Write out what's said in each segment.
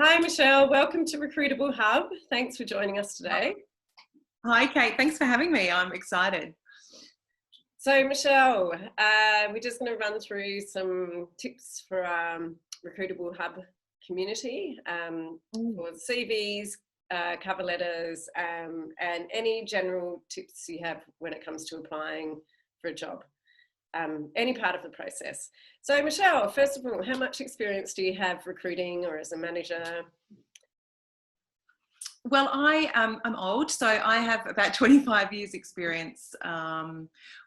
Hi, Michelle. Welcome to Recruitable Hub. Thanks for joining us today. Hi, Kate. Thanks for having me. I'm excited. So, Michelle, we're just going to run through some tips for Recruitable Hub community for CVs, cover letters, and any general tips you have when it comes to applying for a job, any part of the process. So, Michelle, first of all, how much experience do you have recruiting or as a manager? Well, I'm old, so I have about 25 years experience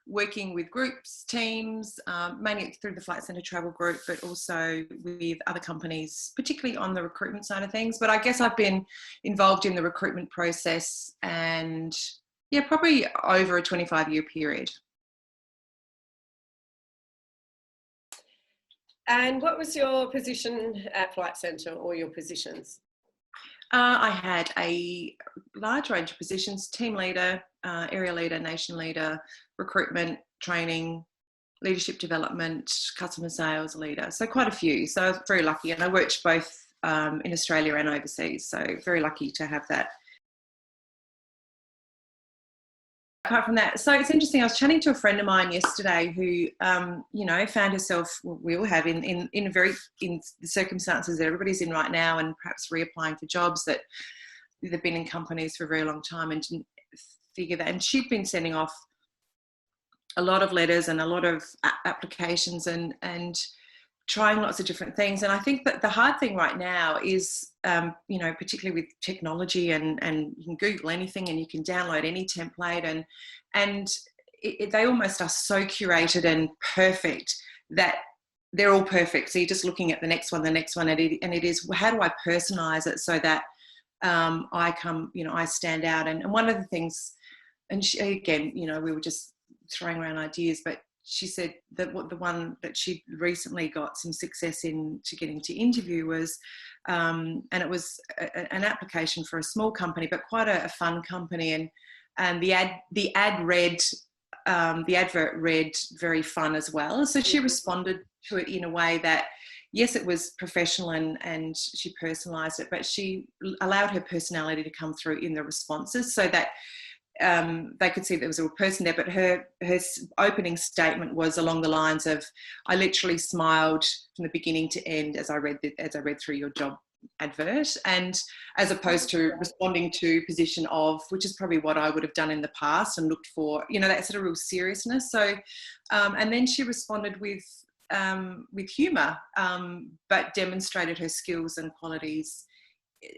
working with groups, teams, mainly through the Flight Centre Travel Group, but also with other companies, particularly on the recruitment side of things. But I guess I've been involved in the recruitment process and, yeah, probably over a 25-year period. And what was your position at Flight Centre, or your positions? I had a large range of positions: team leader, area leader, nation leader, recruitment, training, leadership development, customer sales leader. So quite a few. So I was very lucky, and I worked both in Australia and overseas. So very lucky to have that. Apart from that, so it's interesting. I was chatting to a friend of mine yesterday who, found herself. Well, we all have in the circumstances that everybody's in right now, and perhaps reapplying for jobs that they've been in companies for a very long time and didn't figure that. And she'd been sending off a lot of letters and a lot of applications and trying lots of different things. And I think that the hard thing right now is, particularly with technology and you can Google anything and you can download any template and they almost are so curated and perfect that they're all perfect. So you're just looking at the next one, and it is, how do I personalize it so that I stand out? And one of the things, and she, again, we were just throwing around ideas, but she said that the one that she recently got some success in to getting to interview was, and it was an application for a small company, but quite a fun company, and the advert read very fun as well. So she responded to it in a way that, yes, it was professional and she personalised it, but she allowed her personality to come through in the responses so that they could see there was a person there. But her opening statement was along the lines of, "I literally smiled from the beginning to end as I read through your job advert," and as opposed to responding to position of, which is probably what I would have done in the past and looked for, that sort of real seriousness. So, and then she responded with humour, but demonstrated her skills and qualities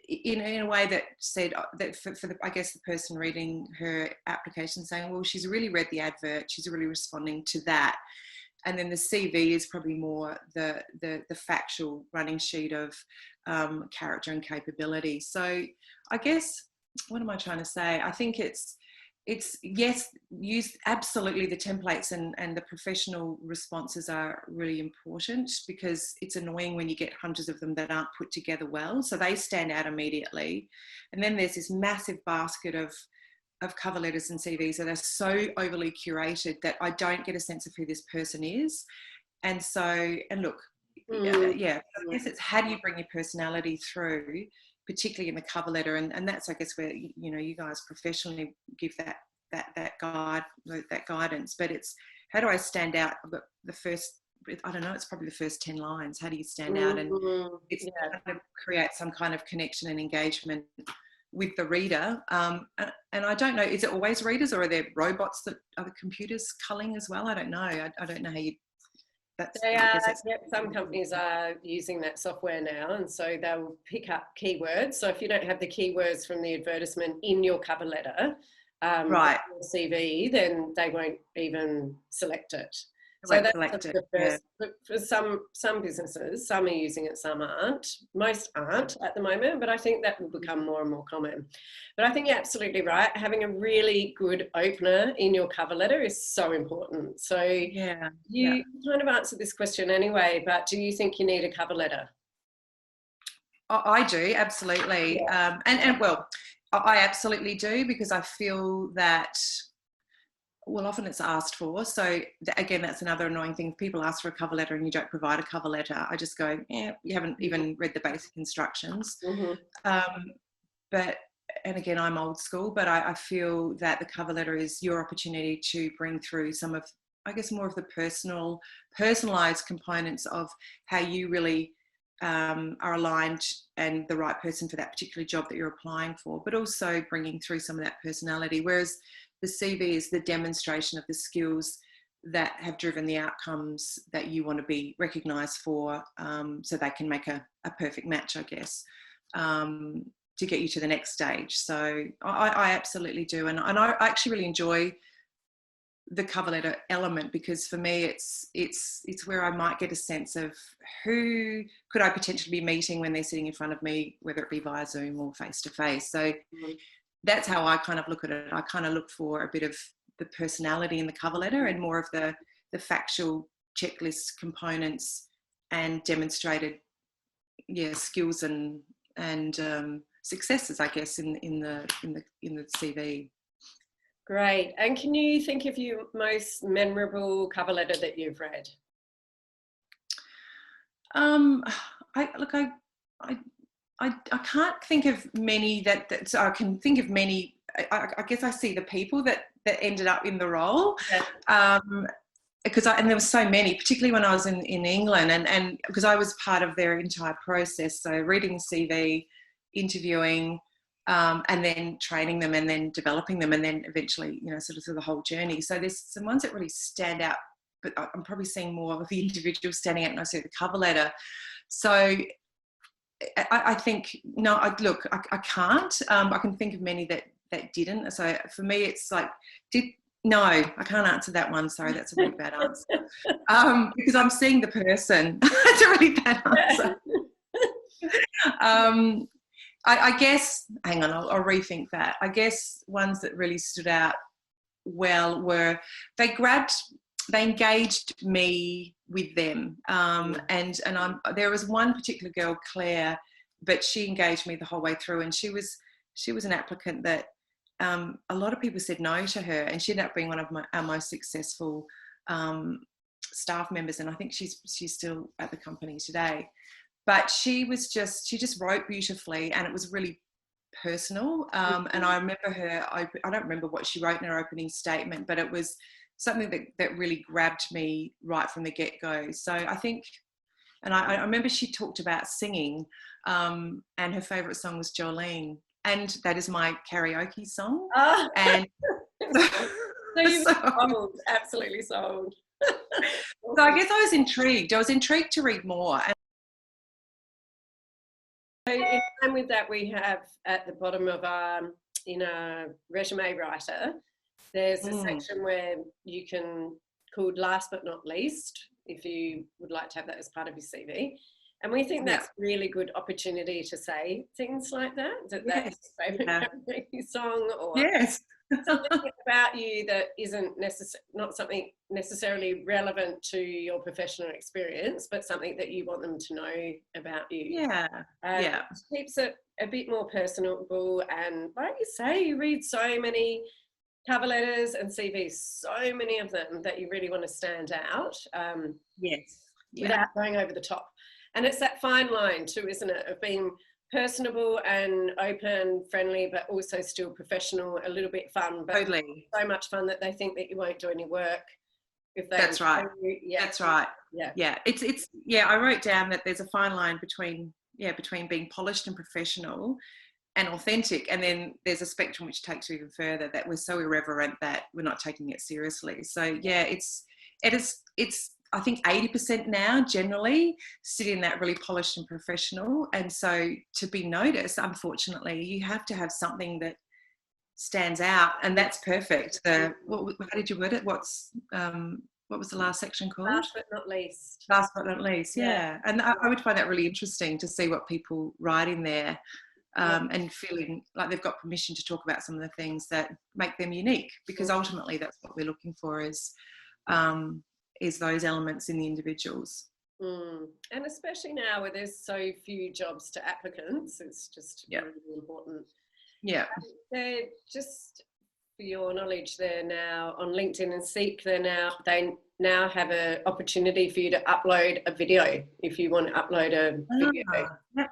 in a way that said that for I guess the person reading her application saying, well, she's really read the advert, she's really responding to that. And then the CV is probably more the factual running sheet of character and capability. So I guess, what am I trying to say? I think it's yes, use absolutely the templates and the professional responses are really important, because it's annoying when you get hundreds of them that aren't put together well. So they stand out immediately. And then there's this massive basket of cover letters and CVs that are so overly curated that I don't get a sense of who this person is. And so, and look, I guess it's, how do you bring your personality through, particularly in the cover letter, and that's, I guess, where you guys professionally give that guidance. But it's, how do I stand out? The first, I don't know, it's probably the first 10 lines. How do you stand out? And it's kind of create some kind of connection and engagement with the reader. And I don't know, is it always readers, or are there robots that are the computers culling as well? I don't know. I don't know how you. Some companies are using that software now, and so they'll pick up keywords. So if you don't have the keywords from the advertisement in your cover letter, right, your CV, then they won't even select it. So that's the first. Yeah. For some businesses, some are using it, some aren't. Most aren't at the moment, but I think that will become more and more common. But I think you're absolutely right. Having a really good opener in your cover letter is so important. So you kind of answered this question anyway, but do you think you need a cover letter? I do, absolutely. Yeah. And well, I absolutely do, because I feel that well, often it's asked for. So again, that's another annoying thing. If people ask for a cover letter and you don't provide a cover letter, I just go, yeah, you haven't even read the basic instructions. But, and again, I'm old school, but I feel that the cover letter is your opportunity to bring through some of, I guess, more of the personalised components of how you really are aligned and the right person for that particular job that you're applying for, but also bringing through some of that personality. Whereas the CV is the demonstration of the skills that have driven the outcomes that you want to be recognised for, so they can make a perfect match, I guess, to get you to the next stage. So I absolutely do. And I actually really enjoy the cover letter element, because for me it's where I might get a sense of who could I potentially be meeting when they're sitting in front of me, whether it be via Zoom or face to face. So that's how I kind of look at it. I kind of look for a bit of the personality in the cover letter and more of the factual checklist components and demonstrated skills and successes, I guess, in the CV. Great. And can you think of your most memorable cover letter that you've read? I can't think of many so I can think of many. I guess I see the people that ended up in the role. Yeah. Because and there were so many, particularly when I was in England, and because I was part of their entire process. So reading the CV, interviewing, and then training them, and then developing them, and then eventually, sort of through the whole journey. So there's some ones that really stand out, but I'm probably seeing more of the individual standing out, and I see the cover letter. So I think, no, I can't. I can think of many that didn't. So for me, it's like, no, I can't answer that one. Sorry, that's a really bad answer. Because I'm seeing the person. That's a really bad answer. I guess, hang on, I'll rethink that. I guess ones that really stood out well were they engaged me with them. And there was one particular girl, Claire, but she engaged me the whole way through, and she was an applicant that a lot of people said no to her, and she ended up being one of our most successful staff members, and I think she's still at the company today. But she just wrote beautifully, and it was really personal. And I remember her, I don't remember what she wrote in her opening statement, but it was something that really grabbed me right from the get-go. So I think, and I remember she talked about singing, and her favourite song was Jolene, and that is my karaoke song. Oh. And so you were sold, absolutely sold. So I guess I was intrigued. I was intrigued to read more. So in line with that, we have at the bottom of our resume writer, there's a section where you can called last but not least, if you would like to have that as part of your CV. And we think that's a really good opportunity to say things like that. That's your favourite karaoke song, or something about you that isn't not something necessarily relevant to your professional experience, but something that you want them to know about you. It keeps it a bit more personable. And like you say, you read so many cover letters and CVs, so many of them, that you really want to stand out. Without going over the top. And it's that fine line too, isn't it, of being personable and open, friendly, but also still professional, a little bit fun, but totally. So much fun that they think that you won't do any work if they. That's right. That's right. It's I wrote down that there's a fine line between being polished and professional and authentic, and then there's a spectrum which takes you even further, that we're so irreverent that we're not taking it seriously. So it's I think 80% now generally sit in that really polished and professional. And so to be noticed, unfortunately, you have to have something that stands out, and that's perfect. How did you word it? What was the last section called? Last but not least. Last but not least, yeah. And I would find that really interesting to see what people write in there, and feeling like they've got permission to talk about some of the things that make them unique, because ultimately that's what we're looking for, is those elements in the individuals. And especially now where there's so few jobs to applicants, it's just really important. Yeah. They're just for your knowledge, they're now on LinkedIn and Seek. They now have an opportunity for you to upload a video if you want to upload a video. Yep.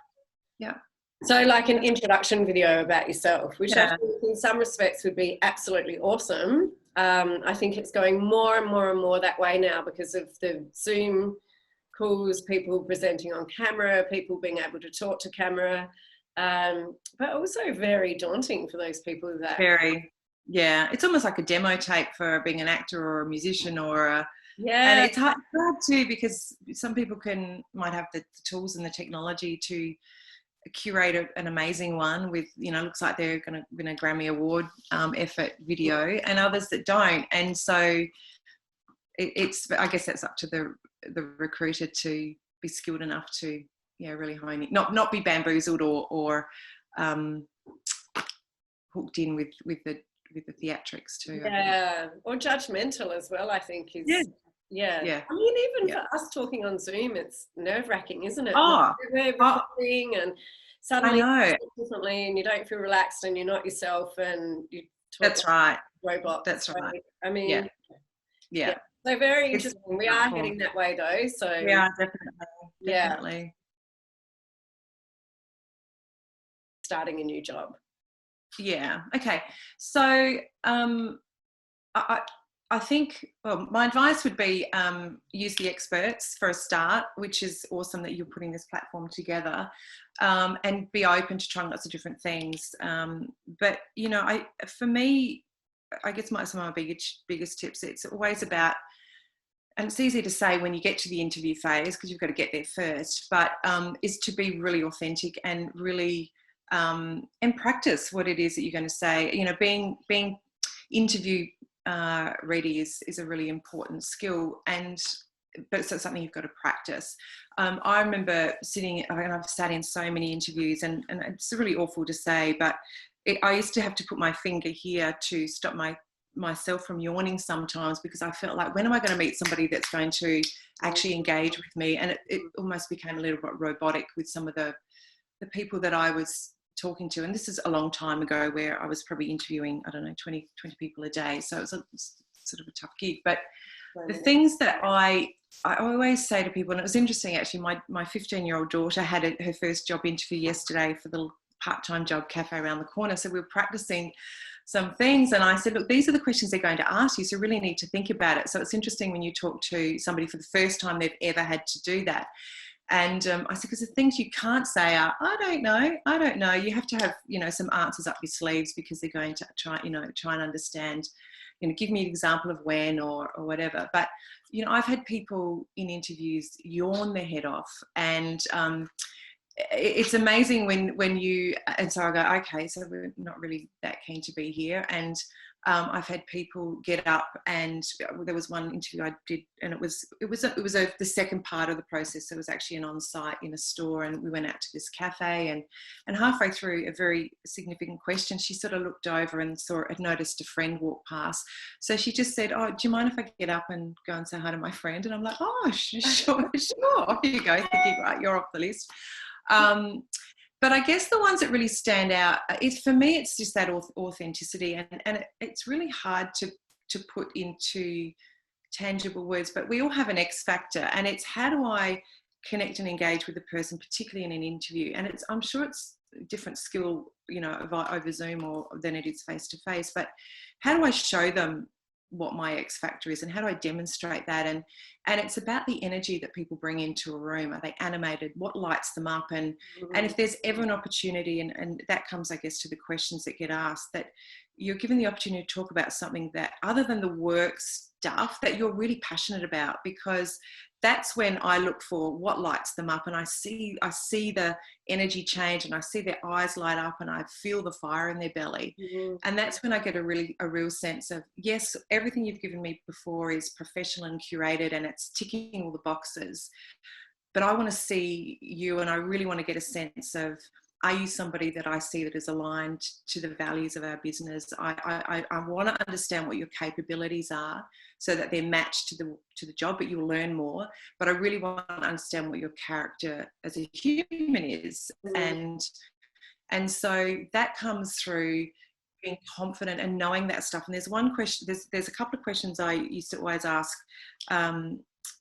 Yeah. So like an introduction video about yourself, which I Yeah. think in some respects would be absolutely awesome. I think it's going more and more and more that way now because of the Zoom calls, people presenting on camera, people being able to talk to camera, but also very daunting for those people that... Very, yeah. It's almost like a demo tape for being an actor or a musician or a... Yeah. And it's hard too because some people might have the tools and the technology to curate an amazing one with, you know, looks like they're going to win a Grammy Award effort video, and others that don't. And so it's I guess that's up to the recruiter to be skilled enough to really hone it, not be bamboozled or hooked in with the theatrics too. Yeah, or judgmental as well, I think is... Yeah. I mean, even for us talking on Zoom, it's nerve-wracking, isn't it? We're recording and suddenly it's differently, and you don't feel relaxed, and you're not yourself, and you talk That's right. Robot. That's right. I mean, yeah. So very interesting. We are heading that way, though. So yeah, definitely. Starting a new job. Yeah. Okay. So I think, well, my advice would be use the experts for a start, which is awesome that you're putting this platform together, and be open to trying lots of different things. But, you know, for me, I guess some of my biggest tips, it's always about, and it's easy to say when you get to the interview phase because you've got to get there first, but is to be really authentic and really and practice what it is that you're going to say. You know, being interview ready is a really important skill, but it's something you've got to practice. I remember I've sat in so many interviews, and it's really awful to say, but I used to have to put my finger here to stop myself from yawning sometimes, because I felt like, when am I going to meet somebody that's going to actually engage with me? And it almost became a little bit robotic with some of the people that I was talking to. And this is a long time ago, where I was probably interviewing, I don't know, 20 people a day. So it was sort of a tough gig. But the things that I always say to people, and it was interesting actually, my 15-year-old daughter had her first job interview yesterday for the part-time job cafe around the corner. So we were practicing some things, and I said, look, these are the questions they're going to ask you, so you really need to think about it. So it's interesting when you talk to somebody for the first time they've ever had to do that. And I said, because the things you can't say are, I don't know. You have to have, you know, some answers up your sleeves, because they're going to try and understand, you know, give me an example of when or whatever. But, you know, I've had people in interviews yawn their head off, and it's amazing when you, and so I go, okay, so we're not really that keen to be here. And I've had people get up, and there was one interview I did, and it was the second part of the process. So it was actually an on-site in a store, and we went out to this cafe, and halfway through a very significant question, she sort of looked over and had noticed a friend walk past. So she just said, oh, do you mind if I get up and go and say hi to my friend? And I'm like, oh, sure, here you go, thinking, right, you're off the list. But I guess the ones that really stand out, for me, it's just that authenticity, and it's really hard to put into tangible words, but we all have an X factor, and it's, how do I connect and engage with the person, particularly in an interview? And I'm sure it's a different skill, you know, over Zoom than it is face to face, but how do I show them what my X factor is, and how do I demonstrate that? And it's about the energy that people bring into a room. Are they animated? What lights them up? And if there's ever an opportunity, and that comes, I guess, to the questions that get asked, that you're given the opportunity to talk about something that, other than the work stuff, that you're really passionate about, because that's when I look for what lights them up, and I see the energy change, and I see their eyes light up, and I feel the fire in their belly. And that's when I get a real sense of, yes, everything you've given me before is professional and curated, and it's ticking all the boxes, but I want to see you, and I really want to get a sense of, are you somebody that I see that is aligned to the values of our business? I want to understand what your capabilities are, so that they're matched to the job, but you'll learn more. But I really want to understand what your character as a human is. And so that comes through, being confident and knowing that stuff. And there's one question, there's a couple of questions I used to always ask.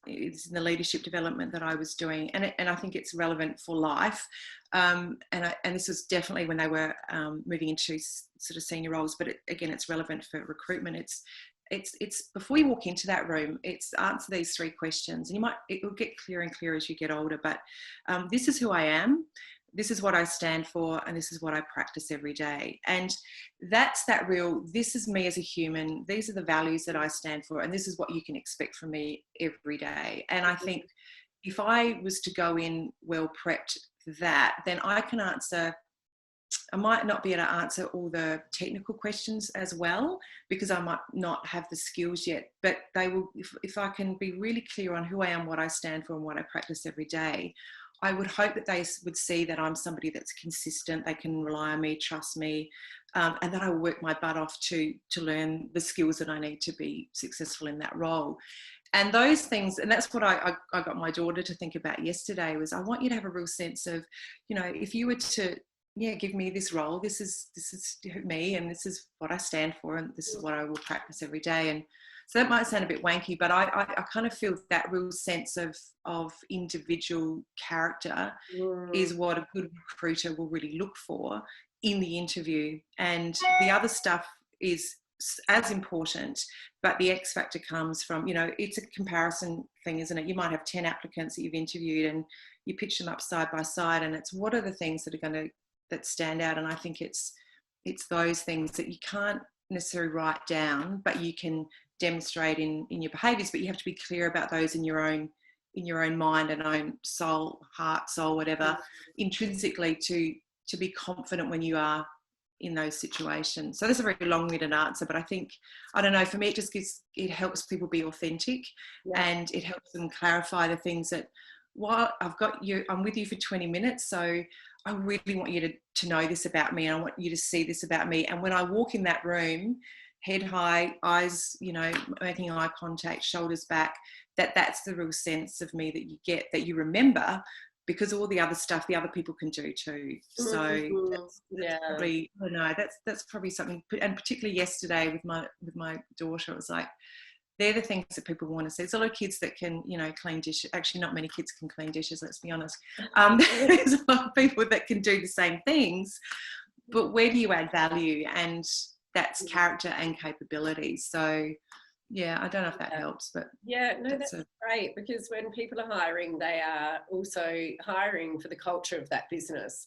It's in the leadership development that I was doing, and I think it's relevant for life. And this was definitely when they were moving into sort of senior roles, but again, it's relevant for recruitment. It's before you walk into that room, it's answer these 3 questions, and it will get clearer and clearer as you get older. But this is who I am. This is what I stand for, and this is what I practice every day. And that's that real, this is me as a human. These are the values that I stand for, and this is what you can expect from me every day. And I think if I was to go in well prepped for that, then I might not be able to answer all the technical questions as well, because I might not have the skills yet, but they will, if I can be really clear on who I am, what I stand for, and what I practice every day, I would hope that they would see that I'm somebody that's consistent, they can rely on me, trust me, and that I will work my butt off to learn the skills that I need to be successful in that role. And those things, and that's what I got my daughter to think about yesterday, was I want you to have a real sense of, if you were to, give me this role, this is me, and this is what I stand for, and this is what I will practice every day. And so that might sound a bit wanky, but I kind of feel that real sense of individual character is what a good recruiter will really look for in the interview. And the other stuff is as important, but the X factor comes from, it's a comparison thing, isn't it? You might have 10 applicants that you've interviewed, and you pitch them up side by side, and it's what are the things that stand out. And I think it's those things that you can't necessarily write down, but you can demonstrate in your behaviours, but you have to be clear about those in your own mind and own heart, soul, whatever, intrinsically to be confident when you are in those situations. So that's a very long-winded answer, but I think, I don't know, for me it helps people be authentic, and it helps them clarify the things that, I'm with you for 20 minutes, so I really want you to know this about me, and I want you to see this about me. And when I walk in that room, head high, eyes, making eye contact, shoulders back, that's the real sense of me that you get, that you remember, because all the other stuff the other people can do too. So that's probably, I don't know, that's probably something, and particularly yesterday with my daughter, it was like, they're the things that people want to see. There's a lot of kids that can, clean dishes. Actually, not many kids can clean dishes, let's be honest. There's a lot of people that can do the same things, but where do you add value? And that's character and capability. So, I don't know if that helps, but that's great, because when people are hiring, they are also hiring for the culture of that business.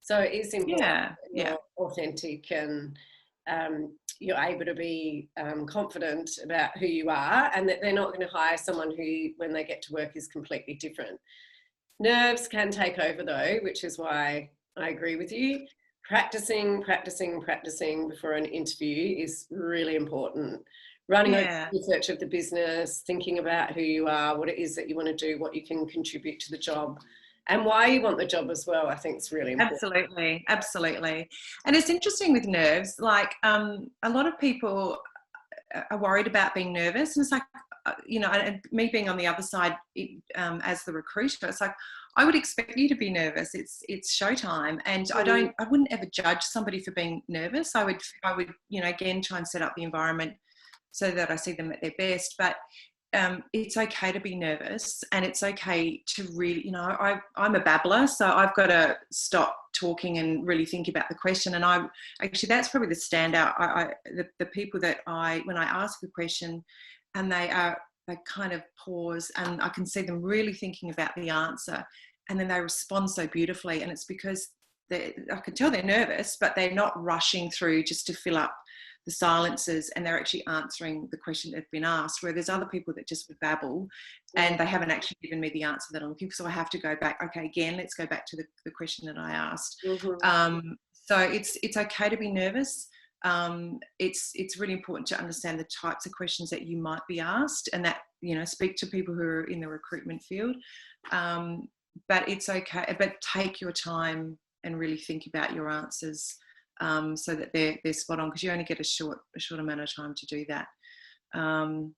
So it is important that you're authentic, and you're able to be confident about who you are, and that they're not going to hire someone who, when they get to work, is completely different. Nerves can take over though, which is why I agree with you. Practicing before an interview is really important. Running a research of the business, thinking about who you are, what it is that you want to do, what you can contribute to the job, and why you want the job as well, I think is really important. Absolutely. And it's interesting with nerves, like a lot of people are worried about being nervous, and it's like, and me being on the other side as the recruiter, it's like, I would expect you to be nervous. It's showtime, and I wouldn't ever judge somebody for being nervous. I would again try and set up the environment so that I see them at their best. But it's okay to be nervous, and it's okay to really, I'm a babbler, so I've got to stop talking and really think about the question. And that's probably the standout. The people that when I ask a question, and they kind of pause, and I can see them really thinking about the answer, and then they respond so beautifully. And it's because I can tell they're nervous, but they're not rushing through just to fill up the silences, and they're actually answering the question that's been asked, where there's other people that just would babble and they haven't actually given me the answer that I'm looking for. So I have to go back. Okay, again, let's go back to the question that I asked. So it's okay to be nervous. It's really important to understand the types of questions that you might be asked, and that, speak to people who are in the recruitment field. But it's okay, but take your time and really think about your answers, so that they're spot on, because you only get a short amount of time to do that. And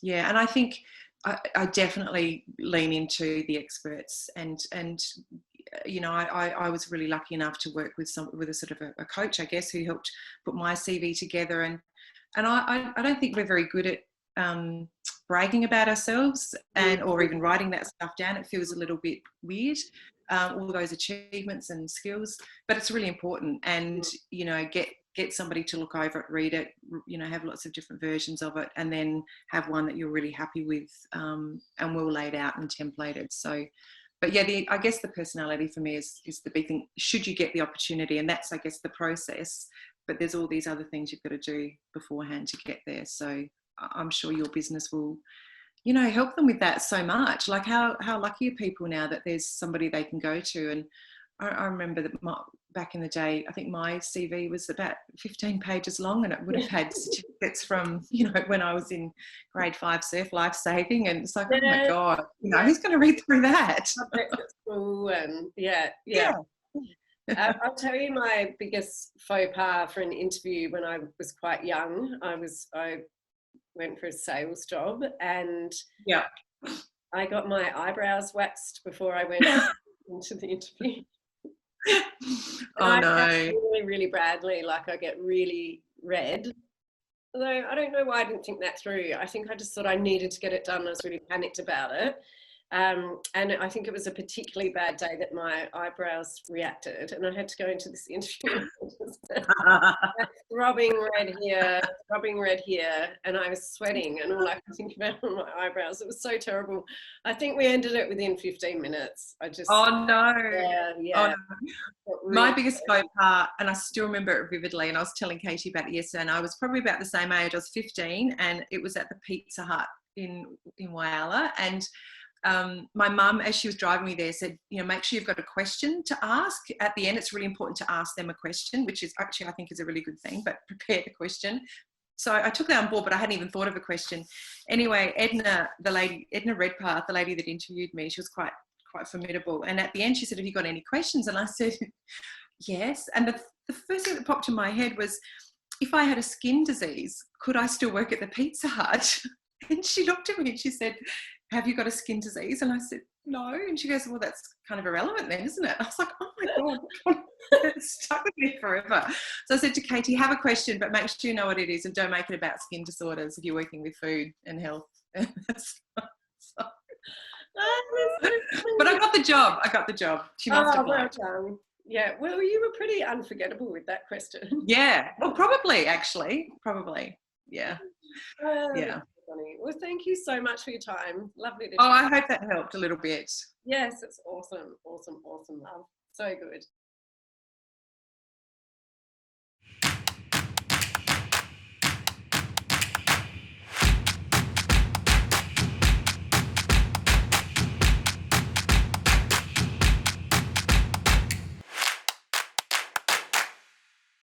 I think I definitely lean into the experts, and you know, I was really lucky enough to work with a sort of a coach, I guess, who helped put my CV together. And I don't think we're very good at bragging about ourselves or even writing that stuff down. It feels a little bit weird, all those achievements and skills, but it's really important. And, you know, get somebody to look over it, read it, you know, have lots of different versions of it, and then have one that you're really happy with, and well laid out and templated. So, but yeah, I guess the personality for me is the big thing. Should you get the opportunity, and that's, I guess, the process, but there's all these other things you've got to do beforehand to get there. So I'm sure your business will, you know, help them with that so much. Like how lucky are people now that there's somebody they can go to. And I remember that back in the day, I think my CV was about 15 pages long, and it would have had certificates from, you know, when I was in grade 5 surf life saving, and it's like, oh my God, you know, who's going to read through that? And I'll tell you my biggest faux pas for an interview when I was quite young. I went for a sales job, and I got my eyebrows waxed before I went into the interview. Oh no. Really, really badly, like I get really red. Although I don't know why I didn't think that through. I think I just thought I needed to get it done. I was really panicked about it. And I think it was a particularly bad day that my eyebrows reacted, and I had to go into this interview throbbing red here, and I was sweating, and all I could think about were my eyebrows. It was so terrible. I think we ended it within 15 minutes. Oh no. Yeah. Oh, no. My biggest faux pas, and I still remember it vividly, and I was telling Katie about it yesterday, and I was probably about the same age. I was 15, and it was at the Pizza Hut in Whyalla, and my mum, as she was driving me there, said, you know, make sure you've got a question to ask at the end. It's really important to ask them a question, which is actually, I think, is a really good thing, but prepare the question. So I took that on board, but I hadn't even thought of a question. Anyway, Edna Redpath, the lady that interviewed me, she was quite formidable. And at the end, she said, have you got any questions? And I said, yes. And the first thing that popped in my head was, if I had a skin disease, could I still work at the Pizza Hut? And she looked at me and she said, have you got a skin disease? And I said, no. And she goes, well, that's kind of irrelevant then, isn't it? I was like, oh my God, it's stuck with me forever. So I said to Katie, have a question, but make sure you know what it is, and don't make it about skin disorders if you're working with food and health. But I got the job. She must have liked. Well done. Yeah, well, you were pretty unforgettable with that question. Yeah, well, probably, yeah. Yeah. Funny. Well, thank you so much for your time. Lovely to I hope that helped a little bit. Yes, it's awesome, love. So good.